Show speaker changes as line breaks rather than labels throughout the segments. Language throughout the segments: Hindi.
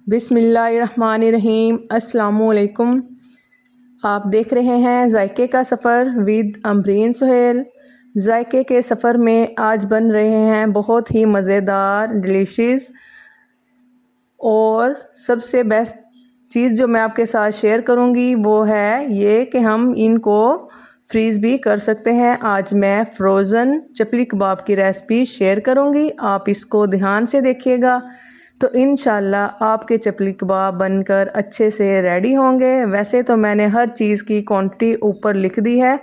बिस्मिल्लाहिर्रहमानिर्रहीम। अस्सलामुअलैकुम। आप देख रहे हैं जायके का सफ़र विद अमरीन सुहेल। जायके के सफ़र में आज बन रहे हैं बहुत ही मज़ेदार डिलीशियस और सबसे बेस्ट चीज़ जो मैं आपके साथ शेयर करूंगी वो है ये कि हम इनको फ्रीज़ भी कर सकते हैं। आज मैं फ्रोज़न चपली कबाब की रेसिपी शेयर करूंगी, आप इसको ध्यान से देखिएगा तो इंशाल्लाह आपके चपली कबाब बनकर अच्छे से रेडी होंगे। वैसे तो मैंने हर चीज़ की क्वांटिटी ऊपर लिख दी है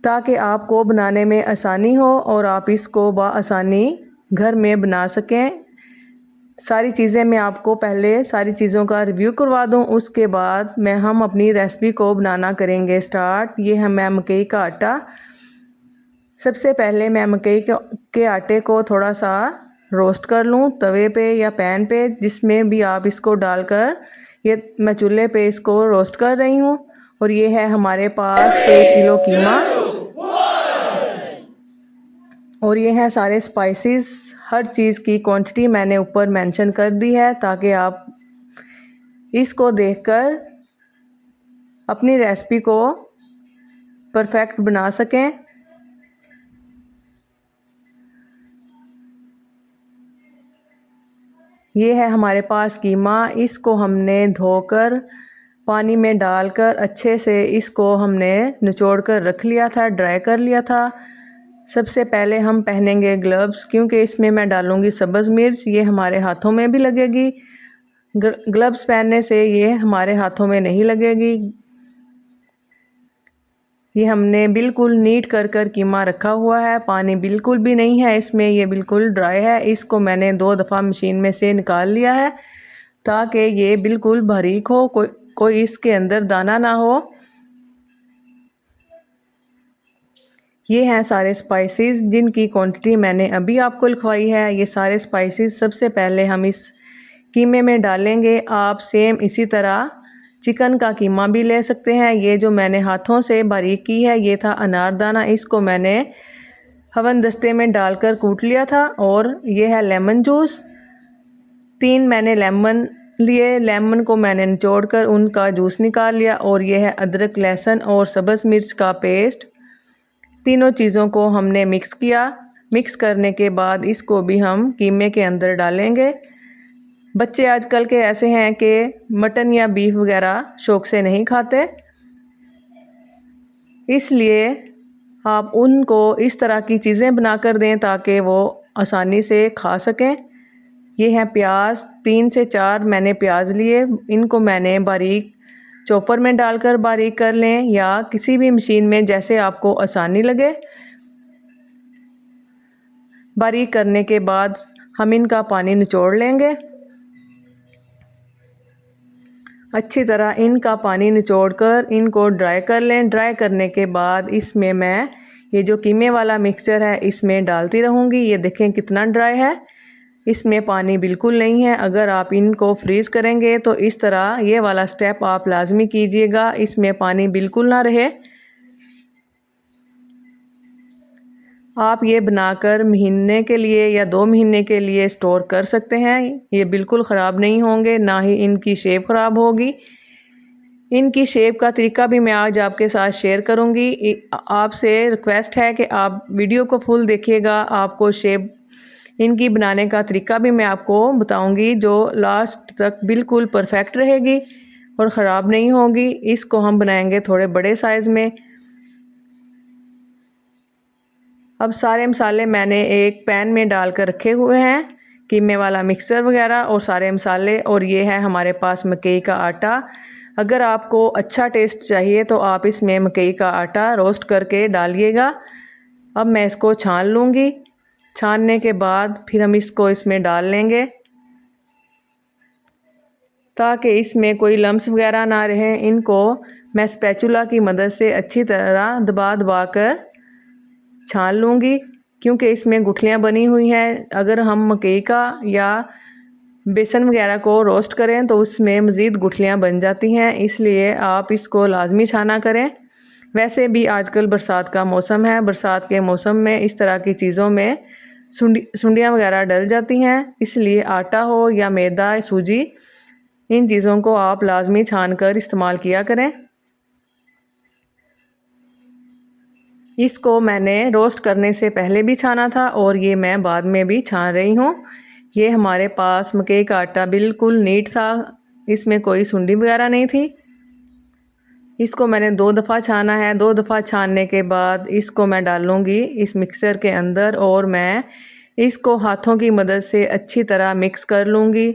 ताकि आपको बनाने में आसानी हो और आप इसको बआसानी घर में बना सकें। सारी चीज़ें मैं आपको पहले सारी चीज़ों का रिव्यू करवा दूं, उसके बाद हम अपनी रेसिपी को बनाना करेंगे स्टार्ट। ये है मैं मकई का आटा। सबसे पहले मैं मकई के आटे को थोड़ा सा रोस्ट कर लूं तवे पे या पैन पे, जिसमें भी आप इसको डालकर, ये मैं चूल्हे पे इसको रोस्ट कर रही हूं। और ये है हमारे पास 1 किलो कीमा और ये है सारे स्पाइसेस। हर चीज़ की क्वांटिटी मैंने ऊपर मेंशन कर दी है ताकि आप इसको देखकर अपनी रेसिपी को परफेक्ट बना सकें। ये है हमारे पास कीमा, इसको हमने धोकर पानी में डालकर अच्छे से इसको हमने निचोड़ कर रख लिया था, ड्राई कर लिया था। सबसे पहले हम पहनेंगे ग्लव्स, क्योंकि इसमें मैं डालूंगी सब्ज़ मिर्च, ये हमारे हाथों में भी लगेगी। ग्लव्स पहनने से ये हमारे हाथों में नहीं लगेगी। ये हमने बिल्कुल नीट कर कीमा रखा हुआ है, पानी बिल्कुल भी नहीं है इसमें, ये बिल्कुल ड्राई है। इसको मैंने 2 दफ़ा मशीन में से निकाल लिया है ताकि ये बिल्कुल बारीक हो, कोई इसके अंदर दाना ना हो। ये हैं सारे स्पाइसेस जिनकी क्वांटिटी मैंने अभी आपको लिखवाई है। ये सारे स्पाइसेस सबसे पहले हम इस कीमे में डालेंगे। आप सेम इसी तरह चिकन का कीमा भी ले सकते हैं। ये जो मैंने हाथों से बारीक की है ये था अनारदाना, इसको मैंने हवन दस्ते में डालकर कूट लिया था। और ये है लेमन जूस, 3 मैंने लेमन लिए, लेमन को मैंने निचोड़कर उनका जूस निकाल लिया। और ये है अदरक, लहसुन और सब्ज़ मिर्च का पेस्ट। तीनों चीज़ों को हमने मिक्स किया। मिक्स करने के बाद इसको भी हम कीमे के अंदर डालेंगे। बच्चे आजकल के ऐसे हैं कि मटन या बीफ वगैरह शौक से नहीं खाते, इसलिए आप उनको इस तरह की चीज़ें बनाकर दें ताकि वो आसानी से खा सकें। ये हैं प्याज, 3 से 4 मैंने प्याज लिए, इनको मैंने बारीक चॉपर में डालकर बारीक कर लें या किसी भी मशीन में जैसे आपको आसानी लगे। बारीक करने के बाद हम इनका पानी निचोड़ लेंगे। अच्छी तरह इनका पानी निचोड़कर इनको ड्राई कर लें। ड्राई करने के बाद इसमें मैं ये जो कीमे वाला मिक्सचर है इसमें डालती रहूँगी। ये देखें कितना ड्राई है, इसमें पानी बिल्कुल नहीं है। अगर आप इनको फ्रीज़ करेंगे तो इस तरह ये वाला स्टेप आप लाजमी कीजिएगा, इसमें पानी बिल्कुल ना रहे। आप ये बनाकर महीने के लिए या 2 महीने के लिए स्टोर कर सकते हैं। ये बिल्कुल ख़राब नहीं होंगे, ना ही इनकी शेप ख़राब होगी। इनकी शेप का तरीका भी मैं आज आपके साथ शेयर करूंगी। आपसे रिक्वेस्ट है कि आप वीडियो को फुल देखिएगा, आपको शेप इनकी बनाने का तरीका भी मैं आपको बताऊंगी जो लास्ट तक बिल्कुल परफेक्ट रहेगी और ख़राब नहीं होगी। इसको हम बनाएंगे थोड़े बड़े साइज़ में। अब सारे मसाले मैंने एक पैन में डालकर रखे हुए हैं, कीमे वाला मिक्सर वगैरह और सारे मसाले। और ये है हमारे पास मकई का आटा। अगर आपको अच्छा टेस्ट चाहिए तो आप इसमें मकई का आटा रोस्ट करके डालिएगा। अब मैं इसको छान लूँगी। छानने के बाद फिर हम इसको इसमें डाल लेंगे ताकि इसमें कोई लम्स वगैरह ना रहे। इनको मैं स्पैचुला की मदद से अच्छी तरह दबा दबा कर छान लूँगी, क्योंकि इसमें गुठलियाँ बनी हुई हैं। अगर हम मकई का या बेसन वगैरह को रोस्ट करें तो उसमें मज़ीद गुठलियाँ बन जाती हैं, इसलिए आप इसको लाजमी छाना करें। वैसे भी आजकल बरसात का मौसम है, बरसात के मौसम में इस तरह की चीज़ों में सुंडियाँ वगैरह डल जाती हैं। इसलिए आटा हो या मैदा, सूजी, इन चीज़ों को आप लाजमी छान कर इस्तेमाल किया करें। इसको मैंने रोस्ट करने से पहले भी छाना था और ये मैं बाद में भी छान रही हूँ। ये हमारे पास मकई का आटा बिल्कुल नीट था, इसमें कोई सुंडी वगैरह नहीं थी। इसको मैंने 2 दफ़ा छाना है। 2 दफ़ा छानने के बाद इसको मैं डालूँगी इस मिक्सर के अंदर और मैं इसको हाथों की मदद से अच्छी तरह मिक्स कर लूँगी।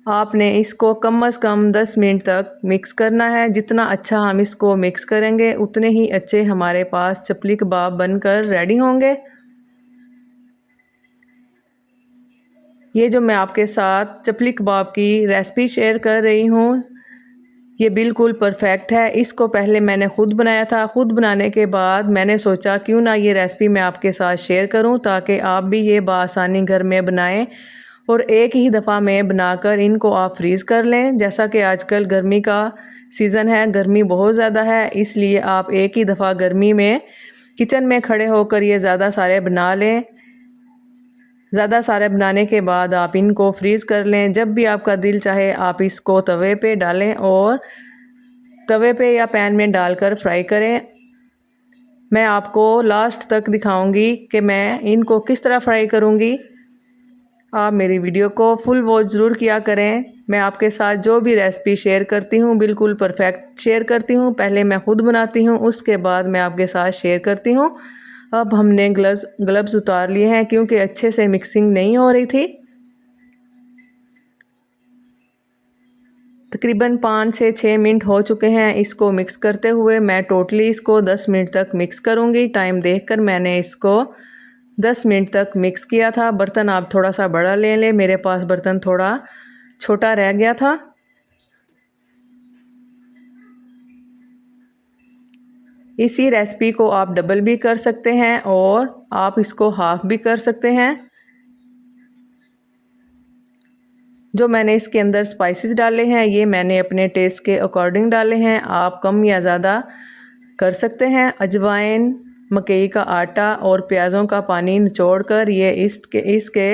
आपने इसको कम से कम 10 मिनट तक मिक्स करना है। जितना अच्छा हम इसको मिक्स करेंगे उतने ही अच्छे हमारे पास चपली कबाब बनकर रेडी होंगे। ये जो मैं आपके साथ चपली कबाब की रेसिपी शेयर कर रही हूँ, ये बिल्कुल परफेक्ट है। इसको पहले मैंने ख़ुद बनाया था। ख़ुद बनाने के बाद मैंने सोचा क्यों ना ये रेसिपी मैं आपके साथ शेयर करूँ, ताकि आप भी ये बआसानी घर में बनाएं और एक ही दफ़ा में बनाकर इनको आप फ्रीज़ कर लें। जैसा कि आजकल गर्मी का सीज़न है, गर्मी बहुत ज़्यादा है, इसलिए आप एक ही दफ़ा गर्मी में किचन में खड़े होकर ये ज़्यादा सारे बना लें। ज़्यादा सारे बनाने के बाद आप इनको फ्रीज़ कर लें। जब भी आपका दिल चाहे आप इसको तवे पे डालें और तवे पे या पैन में डालकर फ्राई करें। मैं आपको लास्ट तक दिखाऊंगी कि मैं इनको किस तरह फ्राई करूंगी। आप मेरी वीडियो को फुल वॉच ज़रूर किया करें। मैं आपके साथ जो भी रेसिपी शेयर करती हूँ बिल्कुल परफेक्ट शेयर करती हूँ। पहले मैं ख़ुद बनाती हूँ, उसके बाद मैं आपके साथ शेयर करती हूँ। अब हमने ग्लव्स उतार लिए हैं क्योंकि अच्छे से मिक्सिंग नहीं हो रही थी। तकरीबन 5 से 6 मिनट हो चुके हैं इसको मिक्स करते हुए। मैं टोटली इसको 10 मिनट तक मिक्स करूँगी। टाइम देखकर मैंने इसको 10 मिनट तक मिक्स किया था। बर्तन आप थोड़ा सा बड़ा ले लें, मेरे पास बर्तन थोड़ा छोटा रह गया था। इसी रेसिपी को आप डबल भी कर सकते हैं और आप इसको हाफ भी कर सकते हैं। जो मैंने इसके अंदर स्पाइसेस डाले हैं ये मैंने अपने टेस्ट के अकॉर्डिंग डाले हैं, आप कम या ज़्यादा कर सकते हैं। अजवाइन, मकई का आटा और प्याज़ों का पानी निचोड़कर ये इसके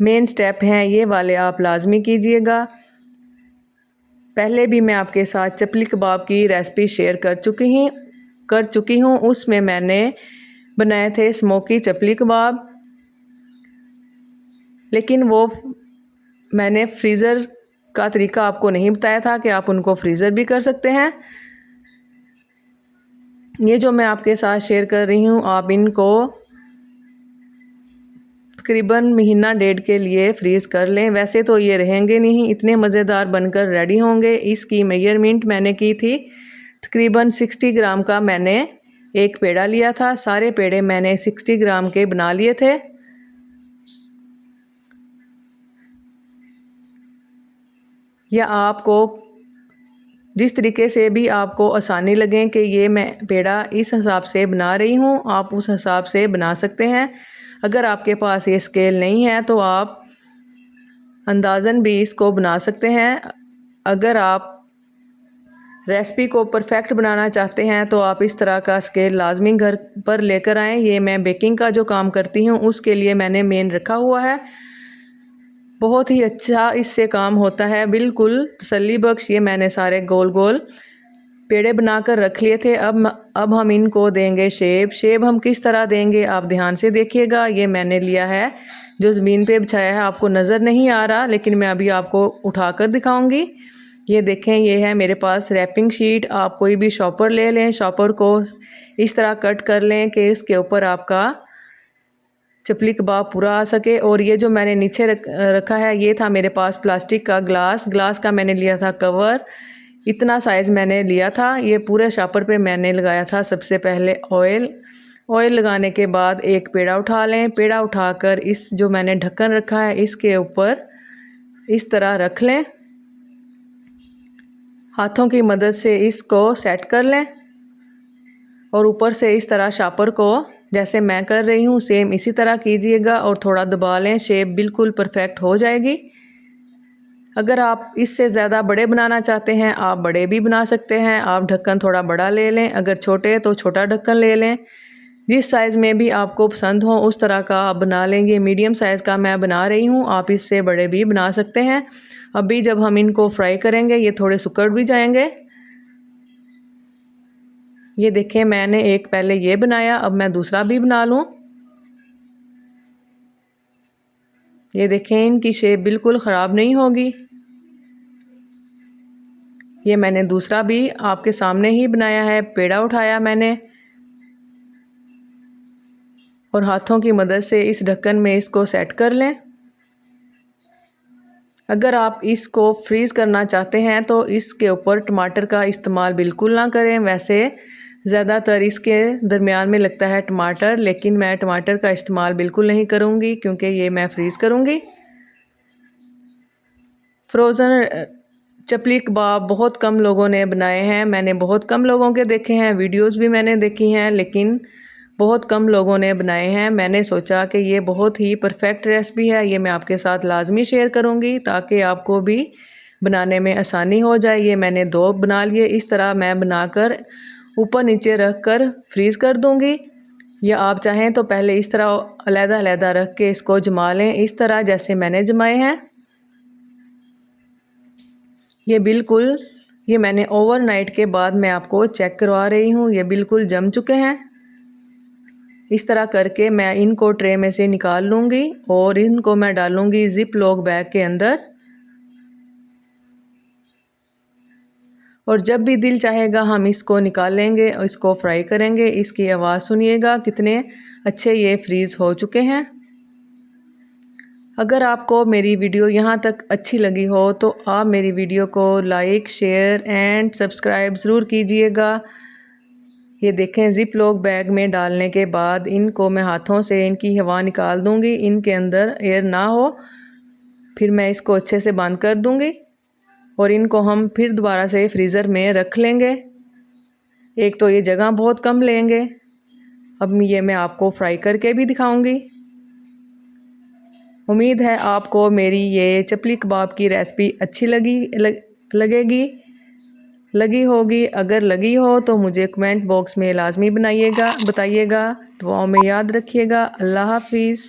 मेन स्टेप हैं, ये वाले आप लाजमी कीजिएगा। पहले भी मैं आपके साथ चपली कबाब की रेसिपी शेयर कर चुकी हूँ। उसमें मैंने बनाए थे स्मोकी चपली कबाब, लेकिन वो मैंने फ्रीज़र का तरीका आपको नहीं बताया था कि आप उनको फ्रीज़र भी कर सकते हैं। ये जो मैं आपके साथ शेयर कर रही हूँ आप इनको तकरीबन महीना डेढ़ के लिए फ्रीज़ कर लें। वैसे तो ये रहेंगे नहीं, इतने मज़ेदार बनकर रेडी होंगे। इसकी मेजरमेंट मैंने की थी, तकरीबन 60 ग्राम का मैंने एक पेड़ा लिया था। सारे पेड़े मैंने 60 ग्राम के बना लिए थे। या आपको जिस तरीके से भी आपको आसानी लगे कि ये मैं पेड़ा इस हिसाब से बना रही हूँ, आप उस हिसाब से बना सकते हैं। अगर आपके पास ये स्केल नहीं है तो आप अंदाज़न भी इसको बना सकते हैं। अगर आप रेसिपी को परफेक्ट बनाना चाहते हैं तो आप इस तरह का स्केल लाजमी घर पर लेकर आएँ। ये मैं बेकिंग का जो काम करती हूँ उसके लिए मैंने मेन रखा हुआ है। बहुत ही अच्छा इससे काम होता है, बिल्कुल तसल्ली बख्श। ये मैंने सारे गोल गोल पेड़े बनाकर रख लिए थे। अब हम इनको देंगे शेप हम किस तरह देंगे आप ध्यान से देखिएगा। ये मैंने लिया है जो ज़मीन पे बिछाया है, आपको नज़र नहीं आ रहा लेकिन मैं अभी आपको उठाकर दिखाऊंगी। ये देखें, ये है मेरे पास रैपिंग शीट। आप कोई भी शॉपर ले लें, शॉपर को इस तरह कट कर लें कि इसके ऊपर आपका चपली कबाब पूरा आ सके। और ये जो मैंने नीचे रखा है ये था मेरे पास प्लास्टिक का ग्लास का मैंने लिया था कवर। इतना साइज़ मैंने लिया था। ये पूरे शॉपर पे मैंने लगाया था सबसे पहले ऑयल लगाने के बाद एक पेड़ा उठा लें। पेड़ा उठाकर इस जो मैंने ढक्कन रखा है इसके ऊपर इस तरह रख लें। हाथों की मदद से इसको सेट कर लें और ऊपर से इस तरह शॉपर को जैसे मैं कर रही हूँ सेम इसी तरह कीजिएगा और थोड़ा दबा लें, शेप बिल्कुल परफेक्ट हो जाएगी। अगर आप इससे ज़्यादा बड़े बनाना चाहते हैं आप बड़े भी बना सकते हैं। आप ढक्कन थोड़ा बड़ा ले लें, अगर छोटे तो छोटा ढक्कन ले लें। जिस साइज़ में भी आपको पसंद हो उस तरह का आप बना लेंगे। मीडियम साइज़ का मैं बना रही हूँ, आप इससे बड़े भी बना सकते हैं। अभी जब हम इनको फ्राई करेंगे ये थोड़े सिकुड़ भी जाएंगे। ये देखें, मैंने एक पहले ये बनाया, अब मैं दूसरा भी बना लूँ। ये देखें, इनकी शेप बिल्कुल ख़राब नहीं होगी। ये मैंने दूसरा भी आपके सामने ही बनाया है। पेड़ा उठाया मैंने और हाथों की मदद से इस ढक्कन में इसको सेट कर लें। अगर आप इसको फ्रीज़ करना चाहते हैं तो इसके ऊपर टमाटर का इस्तेमाल बिल्कुल ना करें। वैसे ज़्यादातर इसके दरमियान में लगता है टमाटर, लेकिन मैं टमाटर का इस्तेमाल बिल्कुल नहीं करूँगी क्योंकि ये मैं फ्रीज़ करूँगी। फ्रोज़न चपली कबाब बहुत कम लोगों ने बनाए हैं। मैंने बहुत कम लोगों के देखे हैं, वीडियोस भी मैंने देखी हैं, लेकिन बहुत कम लोगों ने बनाए हैं। मैंने सोचा कि ये बहुत ही परफेक्ट रेसिपी है, ये मैं आपके साथ लाजमी शेयर करूँगी ताकि आपको भी बनाने में आसानी हो जाए। ये मैंने 2 बना लिए। इस तरह मैं बनाकर ऊपर नीचे रख कर फ्रीज़ कर दूँगी, या आप चाहें तो पहले इस तरह अलग-अलग रख के इसको जमा लें, इस तरह जैसे मैंने जमाए हैं। ये मैंने ओवरनाइट के बाद मैं आपको चेक करवा रही हूँ, ये बिल्कुल जम चुके हैं। इस तरह करके मैं इनको ट्रे में से निकाल लूँगी और इनको मैं डालूँगी ज़िप लॉक बैग के अंदर। और जब भी दिल चाहेगा हम इसको निकाल लेंगे और इसको फ्राई करेंगे। इसकी आवाज़ सुनिएगा कितने अच्छे ये फ्रीज़ हो चुके हैं। अगर आपको मेरी वीडियो यहाँ तक अच्छी लगी हो तो आप मेरी वीडियो को लाइक, शेयर एंड सब्सक्राइब ज़रूर कीजिएगा। ये देखें, ज़िप लॉक बैग में डालने के बाद इनको मैं हाथों से इनकी हवा निकाल दूँगी, इनके अंदर एयर ना हो। फिर मैं इसको अच्छे से बंद कर दूँगी और इनको हम फिर दोबारा से फ्रीज़र में रख लेंगे। एक तो ये जगह बहुत कम लेंगे। अब ये मैं आपको फ्राई करके भी दिखाऊँगी। उम्मीद है आपको मेरी ये चपली कबाब की रेसिपी अच्छी लगी होगी। अगर लगी हो तो मुझे कमेंट बॉक्स में लाजमी बताइएगा। दुआओं में याद रखिएगा। अल्लाह हाफिज़।